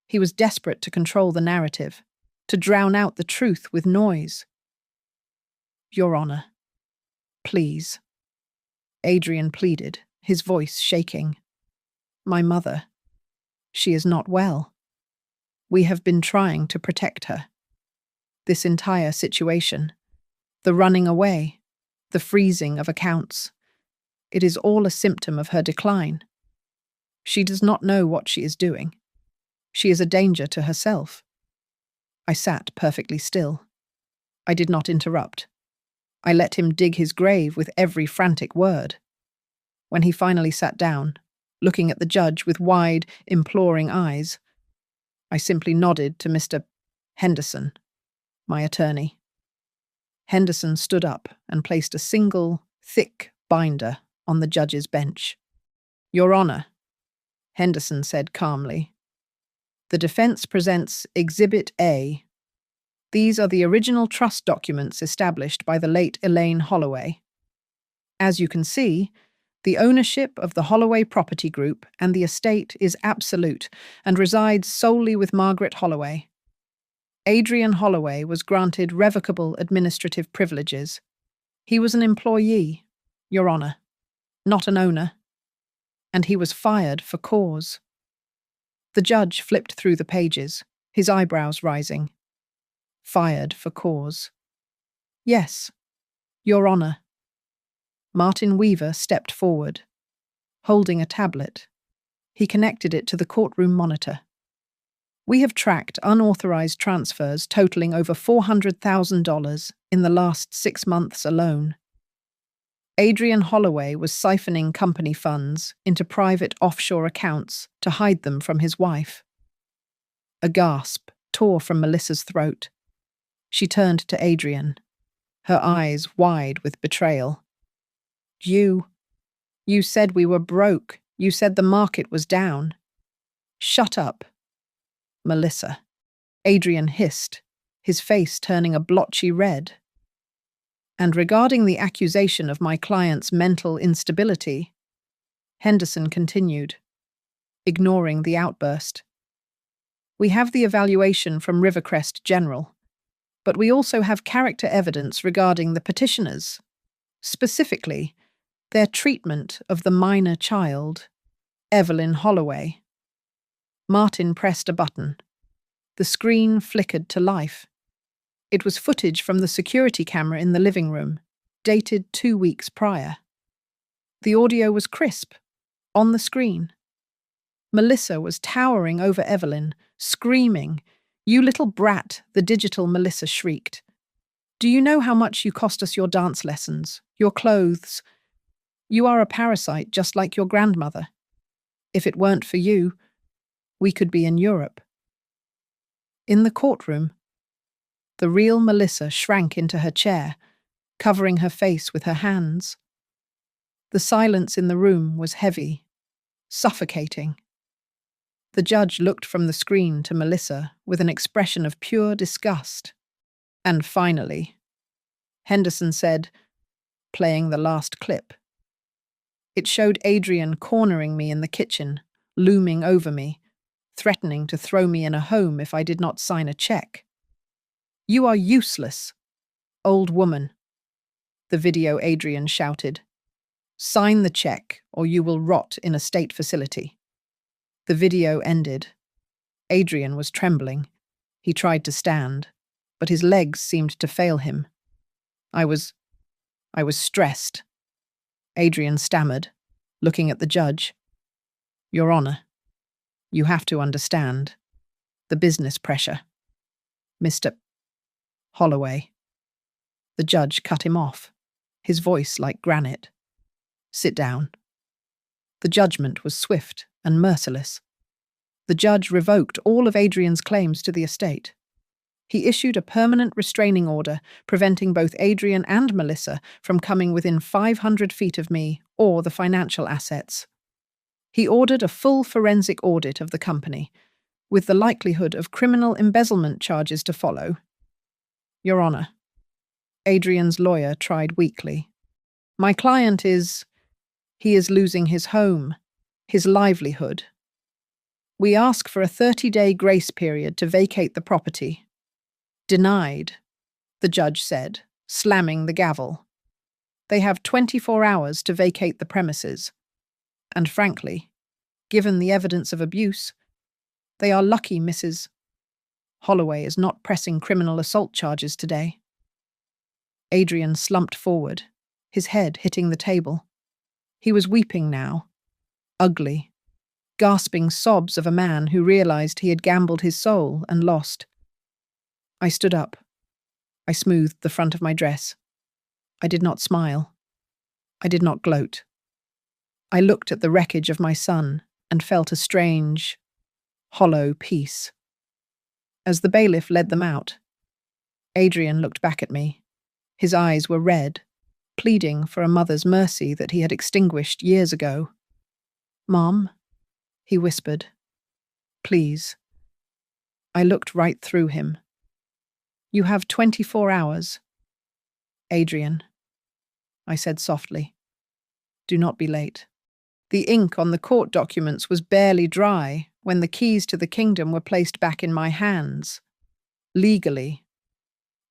He was desperate to control the narrative, to drown out the truth with noise. "Your Honor, please," Adrian pleaded, his voice shaking. "My mother, she is not well. We have been trying to protect her. This entire situation, the running away, the freezing of accounts, it is all a symptom of her decline. She does not know what she is doing. She is a danger to herself." I sat perfectly still. I did not interrupt. I let him dig his grave with every frantic word. When he finally sat down, looking at the judge with wide, imploring eyes, I simply nodded to Mr. Henderson, my attorney. Henderson stood up and placed a single, thick binder on the judge's bench. "Your Honor," Henderson said calmly, "the defense presents Exhibit A. These are the original trust documents established by the late Elaine Holloway. As you can see, the ownership of the Holloway property group and the estate is absolute and resides solely with Margaret Holloway. Adrian Holloway was granted revocable administrative privileges. He was an employee, Your Honor, not an owner, and he was fired for cause." The judge flipped through the pages, his eyebrows rising. "Fired for cause. Yes, Your Honor." Martin Weaver stepped forward, holding a tablet. He connected it to the courtroom monitor. We have tracked unauthorized transfers totaling over $400,000 in the last 6 months alone. Adrian Holloway was siphoning company funds into private offshore accounts to hide them from his wife. A gasp tore from Melissa's throat. She turned to Adrian, her eyes wide with betrayal. You said we were broke. You said the market was down. Shut up, Melissa. Adrian hissed, his face turning a blotchy red. And regarding the accusation of my client's mental instability, Henderson continued, ignoring the outburst. We have the evaluation from Rivercrest General, but we also have character evidence regarding the petitioners, specifically their treatment of the minor child, Evelyn Holloway. Martin pressed a button. The screen flickered to life. It was footage from the security camera in the living room, dated 2 weeks prior. The audio was crisp, on the screen. Melissa was towering over Evelyn, screaming, "You little brat," the digital Melissa shrieked. "Do you know how much you cost us your dance lessons, your clothes? You are a parasite just like your grandmother. If it weren't for you, we could be in Europe." In the courtroom, the real Melissa shrank into her chair, covering her face with her hands. The silence in the room was heavy, suffocating. The judge looked from the screen to Melissa with an expression of pure disgust. And finally, Henderson said, playing the last clip. It showed Adrian cornering me in the kitchen, looming over me, threatening to throw me in a home if I did not sign a check. "You are useless, old woman," the video Adrian shouted. "Sign the check or you will rot in a state facility." The video ended. Adrian was trembling. He tried to stand, but his legs seemed to fail him. I was stressed. Adrian stammered, looking at the judge. "Your Honor, you have to understand the business pressure. Mr. Holloway." The judge cut him off, his voice like granite. "Sit down." The judgment was swift and merciless. The judge revoked all of Adrian's claims to the estate. He issued a permanent restraining order preventing both Adrian and Melissa from coming within 500 feet of me or the financial assets. He ordered a full forensic audit of the company, with the likelihood of criminal embezzlement charges to follow. "Your Honor," Adrian's lawyer tried weakly. "My client he is losing his home, his livelihood. We ask for a 30-day grace period to vacate the property." "Denied," the judge said, slamming the gavel. "They have 24 hours to vacate the premises. And frankly, given the evidence of abuse, they are lucky Mrs. Holloway is not pressing criminal assault charges today." Adrian slumped forward, his head hitting the table. He was weeping now, ugly, gasping sobs of a man who realized he had gambled his soul and lost. I stood up. I smoothed the front of my dress. I did not smile. I did not gloat. I looked at the wreckage of my son and felt a strange, hollow peace. As the bailiff led them out, Adrian looked back at me. His eyes were red, pleading for a mother's mercy that he had extinguished years ago. "Mom," he whispered, "please." I looked right through him. "You have 24 hours. Adrian," I said softly, "do not be late." The ink on the court documents was barely dry when the keys to the kingdom were placed back in my hands. Legally,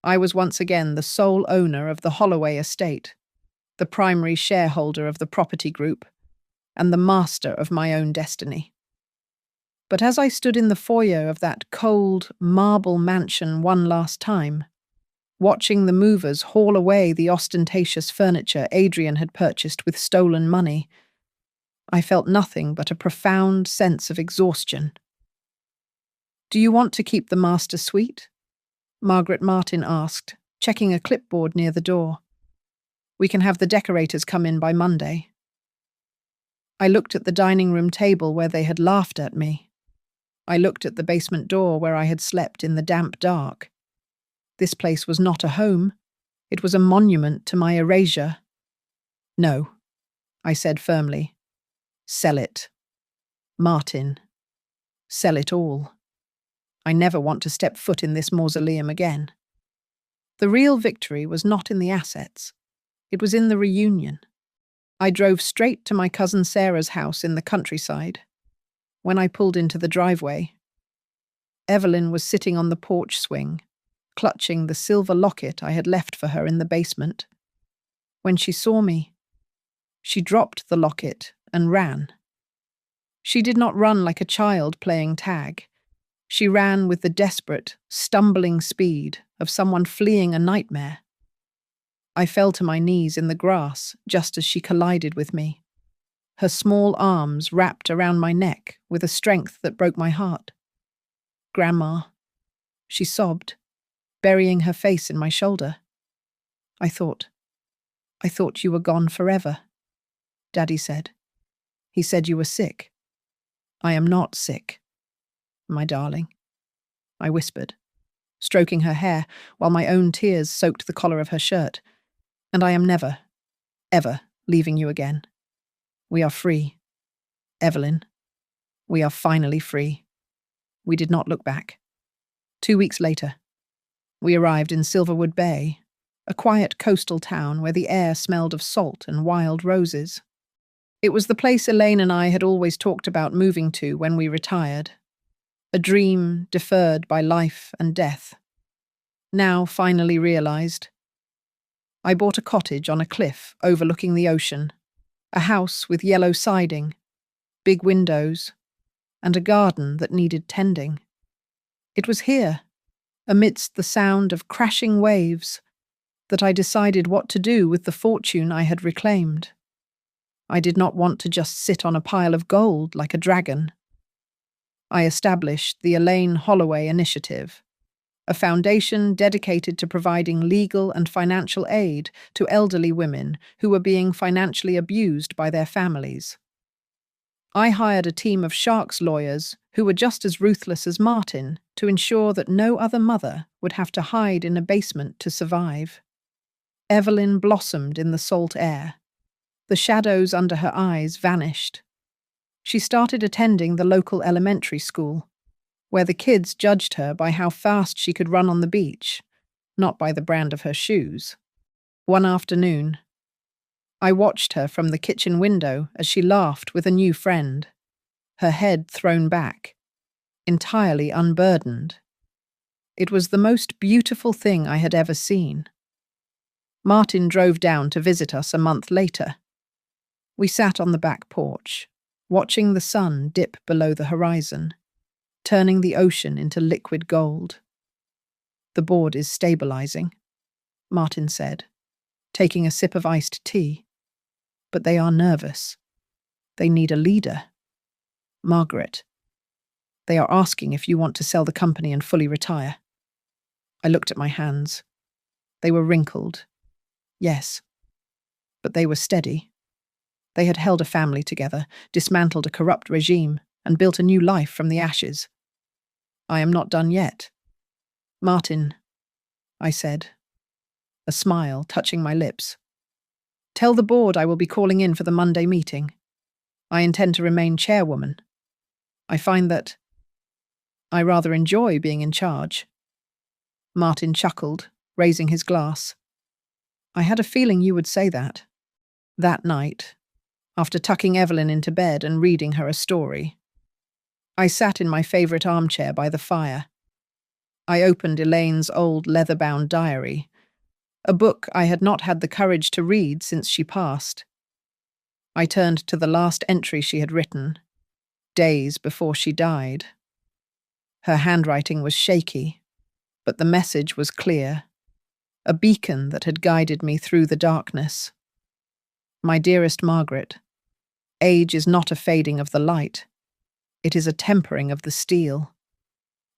I was once again the sole owner of the Holloway estate, the primary shareholder of the property group, and the master of my own destiny. But as I stood in the foyer of that cold, marble mansion one last time, watching the movers haul away the ostentatious furniture Adrian had purchased with stolen money, I felt nothing but a profound sense of exhaustion. Do you want to keep the master suite? Margaret Martin asked, checking a clipboard near the door. We can have the decorators come in by Monday. I looked at the dining room table where they had laughed at me. I looked at the basement door where I had slept in the damp dark. This place was not a home. It was a monument to my erasure. No, I said firmly. Sell it. Martin. Sell it all. I never want to step foot in this mausoleum again. The real victory was not in the assets. It was in the reunion. I drove straight to my cousin Sarah's house in the countryside. When I pulled into the driveway, Evelyn was sitting on the porch swing, clutching the silver locket I had left for her in the basement. When she saw me, she dropped the locket and ran. She did not run like a child playing tag. She ran with the desperate, stumbling speed of someone fleeing a nightmare. I fell to my knees in the grass just as she collided with me. Her small arms wrapped around my neck with a strength that broke my heart. Grandma, she sobbed, burying her face in my shoulder. I thought you were gone forever, Daddy said. He said you were sick. I am not sick, my darling, I whispered, stroking her hair while my own tears soaked the collar of her shirt. And I am never, ever leaving you again. We are free. Evelyn, we are finally free. We did not look back. 2 weeks later, we arrived in Silverwood Bay, a quiet coastal town where the air smelled of salt and wild roses. It was the place Elaine and I had always talked about moving to when we retired, a dream deferred by life and death, now finally realized. I bought a cottage on a cliff overlooking the ocean, a house with yellow siding, big windows, and a garden that needed tending. It was here, amidst the sound of crashing waves, that I decided what to do with the fortune I had reclaimed. I did not want to just sit on a pile of gold like a dragon. I established the Elaine Holloway Initiative, a foundation dedicated to providing legal and financial aid to elderly women who were being financially abused by their families. I hired a team of sharks lawyers who were just as ruthless as Martin to ensure that no other mother would have to hide in a basement to survive. Evelyn blossomed in the salt air. The shadows under her eyes vanished. She started attending the local elementary school, where the kids judged her by how fast she could run on the beach, not by the brand of her shoes. One afternoon, I watched her from the kitchen window as she laughed with a new friend, her head thrown back, entirely unburdened. It was the most beautiful thing I had ever seen. Martin drove down to visit us a month later. We sat on the back porch, watching the sun dip below the horizon, turning the ocean into liquid gold. The board is stabilizing, Martin said, taking a sip of iced tea. But they are nervous. They need a leader. Margaret, they are asking if you want to sell the company and fully retire. I looked at my hands. They were wrinkled. Yes, but they were steady. They had held a family together, dismantled a corrupt regime, and built a new life from the ashes. I am not done yet. Martin, I said, a smile touching my lips. Tell the board I will be calling in for the Monday meeting. I intend to remain chairwoman. I find that I rather enjoy being in charge. Martin chuckled, raising his glass. I had a feeling you would say that. That night, after tucking Evelyn into bed and reading her a story, I sat in my favourite armchair by the fire. I opened Elaine's old leather-bound diary, a book I had not had the courage to read since she passed. I turned to the last entry she had written, days before she died. Her handwriting was shaky, but the message was clear, a beacon that had guided me through the darkness. My dearest Margaret, age is not a fading of the light. It is a tempering of the steel.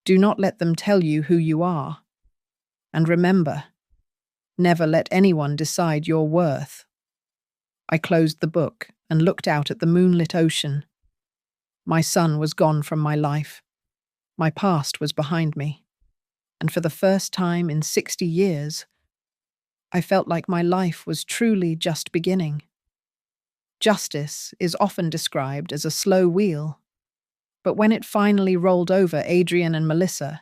Do not let them tell you who you are. And remember, never let anyone decide your worth. I closed the book and looked out at the moonlit ocean. My son was gone from my life. My past was behind me. And for the first time in 60 years, I felt like my life was truly just beginning. Justice is often described as a slow wheel, but when it finally rolled over Adrian and Melissa,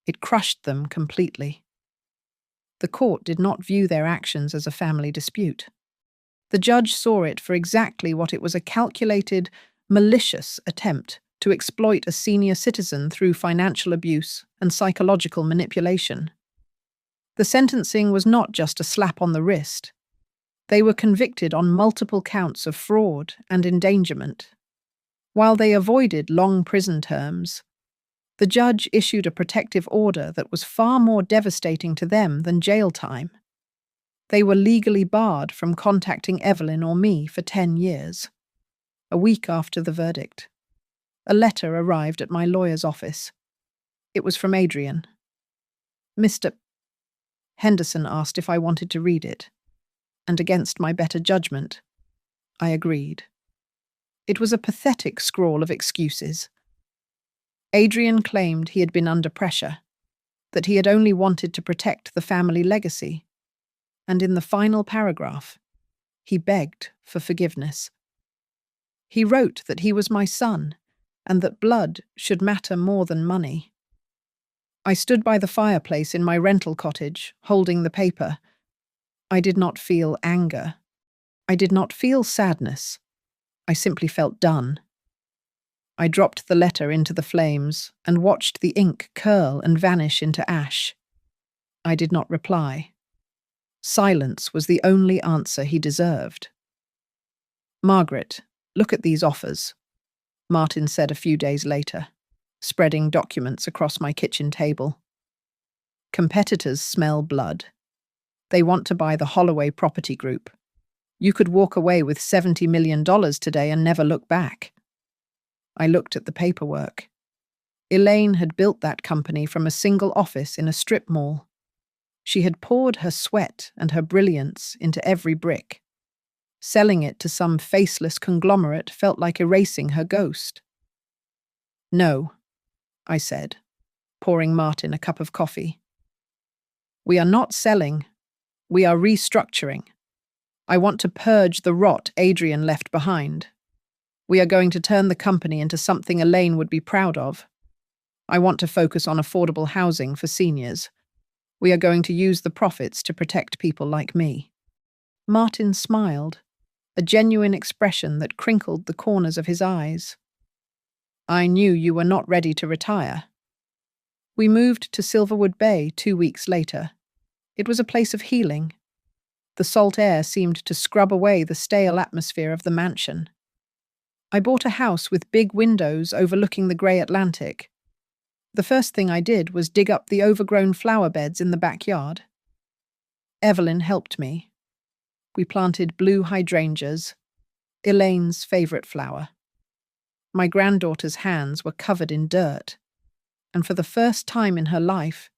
it crushed them completely. The court did not view their actions as a family dispute. The judge saw it for exactly what it was: a calculated, malicious attempt to exploit a senior citizen through financial abuse and psychological manipulation. The sentencing was not just a slap on the wrist. They were convicted on multiple counts of fraud and endangerment. While they avoided long prison terms, the judge issued a protective order that was far more devastating to them than jail time. They were legally barred from contacting Evelyn or me for 10 years. A week after the verdict, a letter arrived at my lawyer's office. It was from Adrian. Mr. Henderson asked if I wanted to read it, and against my better judgment, I agreed. It was a pathetic scrawl of excuses. Adrian claimed he had been under pressure, that he had only wanted to protect the family legacy, and in the final paragraph, he begged for forgiveness. He wrote that he was my son, and that blood should matter more than money. I stood by the fireplace in my rental cottage, holding the paper. I did not feel anger. I did not feel sadness. I simply felt done. I dropped the letter into the flames and watched the ink curl and vanish into ash. I did not reply. Silence was the only answer he deserved. "Margaret, look at these offers," Martin said a few days later, spreading documents across my kitchen table. "Competitors smell blood. They want to buy the Holloway Property Group. You could walk away with $70 million today and never look back." I looked at the paperwork. Elaine had built that company from a single office in a strip mall. She had poured her sweat and her brilliance into every brick. Selling it to some faceless conglomerate felt like erasing her ghost. "No," I said, pouring Martin a cup of coffee. "We are not selling. We are restructuring. I want to purge the rot Adrian left behind. We are going to turn the company into something Elaine would be proud of. I want to focus on affordable housing for seniors. We are going to use the profits to protect people like me." Martin smiled, a genuine expression that crinkled the corners of his eyes. "I knew you were not ready to retire." We moved to Silverwood Bay 2 weeks later. It was a place of healing. The salt air seemed to scrub away the stale atmosphere of the mansion. I bought a house with big windows overlooking the grey Atlantic. The first thing I did was dig up the overgrown flower beds in the backyard. Evelyn helped me. We planted blue hydrangeas, Elaine's favourite flower. My granddaughter's hands were covered in dirt, and for the first time in her life,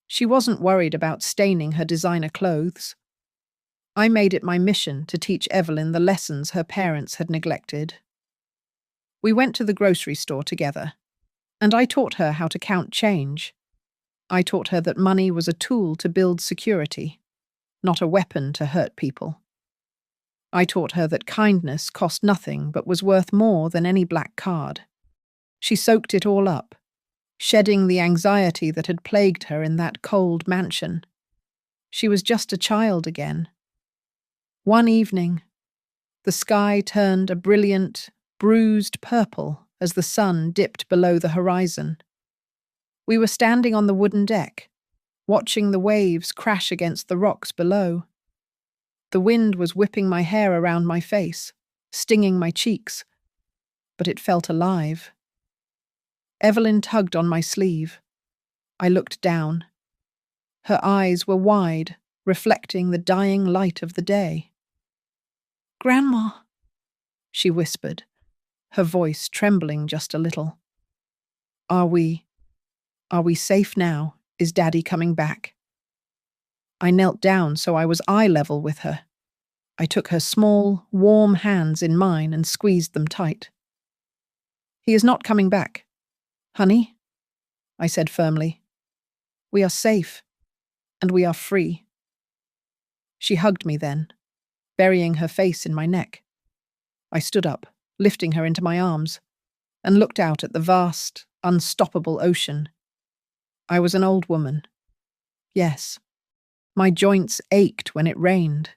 she wasn't worried about staining her designer clothes. I made it my mission to teach Evelyn the lessons her parents had neglected. We went to the grocery store together, and I taught her how to count change. I taught her that money was a tool to build security, not a weapon to hurt people. I taught her that kindness cost nothing but was worth more than any black card. She soaked it all up, shedding the anxiety that had plagued her in that cold mansion. She was just a child again. One evening, the sky turned a brilliant, bruised purple as the sun dipped below the horizon. We were standing on the wooden deck, watching the waves crash against the rocks below. The wind was whipping my hair around my face, stinging my cheeks, but it felt alive. Evelyn tugged on my sleeve. I looked down. Her eyes were wide, reflecting the dying light of the day. "Grandma," she whispered, her voice trembling just a little. "Are we Are we safe now? Is Daddy coming back? I knelt down so I was eye level with her. I took her small, warm hands in mine and squeezed them tight. He is not coming back. Honey, I said firmly. We are safe, and we are free. She hugged me then, burying her face in my neck. I stood up, lifting her into my arms, and looked out at the vast, unstoppable ocean. I was an old woman. Yes, my joints ached when it rained,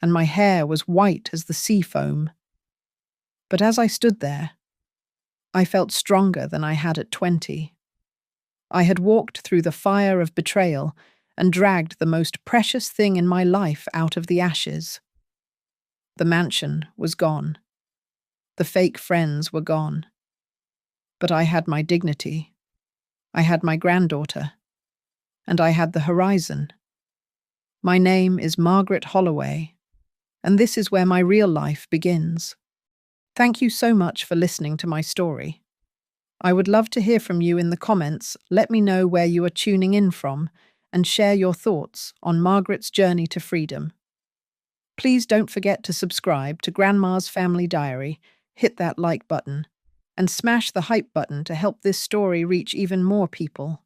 and my hair was white as the sea foam. But as I stood there, I felt stronger than I had at 20. I had walked through the fire of betrayal and dragged the most precious thing in my life out of the ashes. The mansion was gone. The fake friends were gone. But I had my dignity. I had my granddaughter. And I had the horizon. My name is Margaret Holloway, and this is where my real life begins. Thank you so much for listening to my story. I would love to hear from you in the comments. Let me know where you are tuning in from and share your thoughts on Margaret's journey to freedom. Please don't forget to subscribe to Grandma's Family Diary, hit that like button, and smash the hype button to help this story reach even more people.